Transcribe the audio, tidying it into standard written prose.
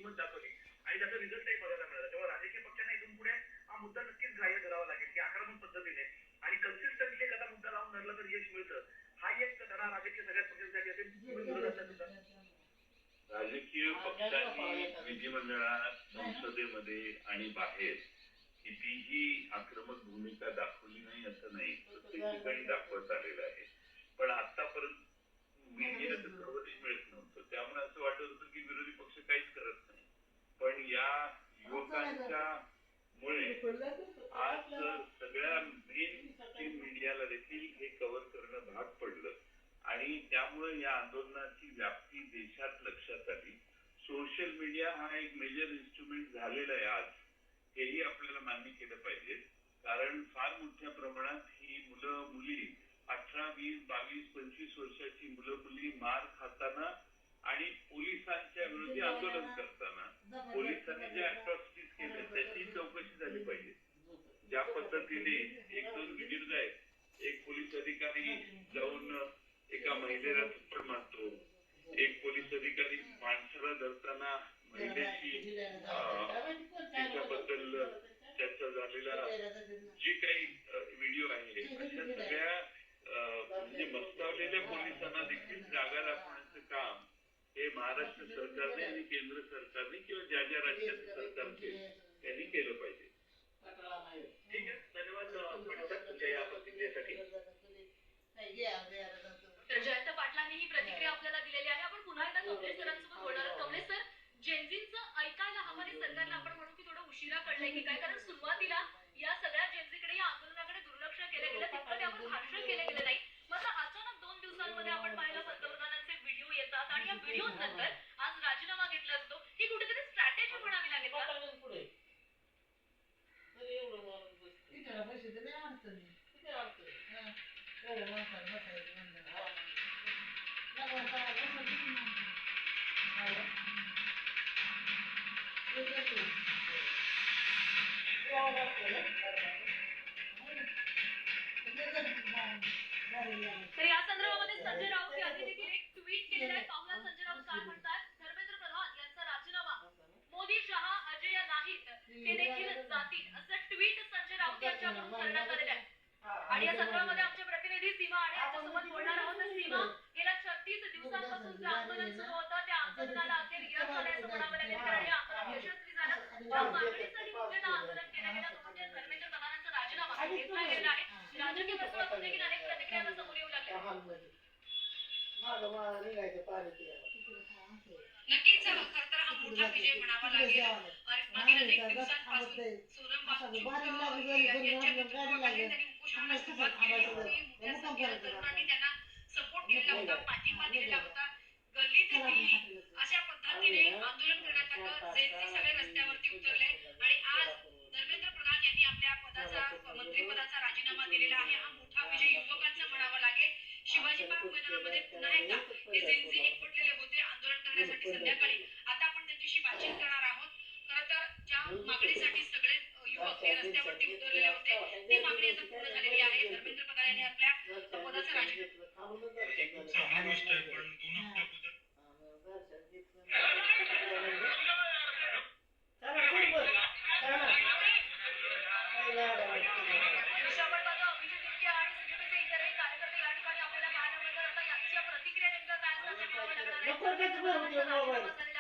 किंमत दाखवली आणि त्याचा रिझल्टही बघायला मिळाला. तेव्हा राजकीय पक्षांना इथून पुढे हा मुद्दा नक्कीच ग्राह्य धरावा लागेल की आक्रमक पद्धतीने आणि कन्सिस्टंटली एखादा मुद्दा लावून धरला तर यश मिळतं. हा एक धडा राज्यातल्या सगळ्याच पक्षांसाठी असेल विरोधातला सुद्धा. राजकीय पक्षांनी विधिमंडळात, संसदेमध्ये आणि बाहेर कितीही आक्रमक भूमिका दाखवली नाही असं नाही, प्रत्येक ठिकाणी दाखवत आलेलं आहे. पण आतापर्यंत मीडियाचं कव्हरेज मिळत नव्हतं, त्यामुळे असं वाटत होतं की विरोधी पक्ष काहीच करत नाही. पण या युवकांच्या मुळे आज सगळ्या मेन मीडियाला देखील हे कव्हर करणं भाग पडलं आणि त्यामुळे या आंदोलनाची व्याप्ती देशात लक्षात आली. सोशल मीडिया हा एक मेजर इन्स्ट्रुमेंट झालेला आहे आज, हेही आपल्याला मान्य केलं पाहिजे. कारण फार मोठ्या प्रमाणात ही मुलं मुली 18, 20, 22, 25 वर्षाची मुलं मुली मार खाताना आणि पोलिसांच्या विरोधी आंदोलन करताना पोलिसांनी ज्या अट्रॉसिटीज केल्या त्याची चौकशी झाली पाहिजे. ज्या पद्धतीने 1-2 व्हिडिओज आहेत, एक पोलीस अधिकारी जाऊन एका महिलेला थप्पड मारतो, एक पोलीस अधिकारी माणसाला धरताना महिलेची त्याच्याबद्दल त्याचा झालेला जी काही व्हिडिओ आहे, अशा सगळ्या म्हणजे मस्तावलेल्या पोलिसांना देखील जागा दाखवण्याचं काम हे महाराष्ट्र सरकारने आणि केंद्र सरकारने किंवा ज्या ज्या राज्याचं सरकार त्यांनी केलं पाहिजे. ठीक आहे, धन्यवाद तुमच्या या प्रतिक्रियेसाठी. तर जयंत पाटलांनी ही प्रतिक्रिया आपल्याला दिलेली आहे. आपण पुन्हा एकदा कमलेश सरांसोबत बोलणार आहोत. कमलेश सर, जेनझींचं ऐकायला हवं आणि सरकारला आपण म्हणू की थोडं उशिरा कळलंय की काय, कारण सुरुवातीला या सगळ्या जेनझीकडे या आंदोलनाकडे दुर्लक्ष केलं गेलं, तितकं त्यावर भाष्य केलं गेलं नाही. मात्र अचानक 2 दिवसांमध्ये आपण पाहिलं पंतप्रधानांचे व्हिडिओ येतात आणि या व्हिडिओ नंतर आज राजीनामा घेतला जातो. ही कुठेतरी स्ट्रॅटेजी म्हणावी लागेल का? तर या संदर्भामध्ये संजय राऊत यांनी देखील एक ट्विट केलेलं आहे. पाहुयात संजय राऊत काय म्हणतात. धर्मेंद्र प्रधान यांचा राजीनामा, मोदी शहा अजय नाहीत ते देखील जातील, असं ट्विट संजय राऊत यांच्याकडून करण्यात आलेलं आहे. आणि या संदर्भामध्ये आमचे प्रतिनिधी सीमा आणि यांच्यासोबत बोलणार आहोत. तर सीमा, गेल्या 36 दिवसांपासून जे आंदोलन सुरू होतं त्या आंदोलनाला अखेर यश आल्याचं म्हणावं लागेल, कारण हे आंदोलन यशस्वी झालं. ज्या मागणीसाठी मुख्यतः आंदोलन केलं गेलं तो म्हणजे धर्मेंद्र प्रधानांचा राजीनामा घेतला गेलेला आहे. राजकीय वर्तुळातून देखील अनेक प्रतिक्रिया समोर येऊ लागल्या. नक्कीच खर तर हा मोठा विजय म्हणावा लागेल. मागील अनेक दिवसांपासून सोनम यांच्या नेतृत्वाखाली त्यांनी उपोषणाला सुरुवात केली होती. मोठ्या संख्येनं तरुणांनी त्यांना सपोर्ट केलेला होता, पाठिंबा दिलेला होता. गल्ली ते दिल्ली अशा पद्धतीने आंदोलन करण्यात आलं. जेनझी सगळे रस्त्यावरती उतरले आणि आज धर्मेंद्र प्रधान यांनी आपल्या मंत्रिपदाचा राजीनामा दिलेला आहे. हा मोठा विजय युवकांचा म्हणावा लागेल. शिवाजी पार्क मैदानामध्ये पुन्हा एकदा हे जेनझी एकवटलेले होते आंदोलन करण्यासाठी संध्याकाळी. आता आपण त्यांच्याशी बातचीत करणार आहोत. खरं तर ज्या मागणीसाठी सगळे युवक हे रस्त्यावरती उतरलेले होते ती मागणी आता पूर्ण झालेली आहे. धर्मेंद्र प्रधान यांनी आपल्या पदाचा राजीनामा खूप चांगली गोष्ट आहे, पण 2 हफ्त्याअगोदर कार्यकर्ते या ठिकाणी आपल्याला पाहायला मिळतात. आता यांच्या प्रतिक्रिया नेमकं काय असतात ते पाहावं लागणार आहे.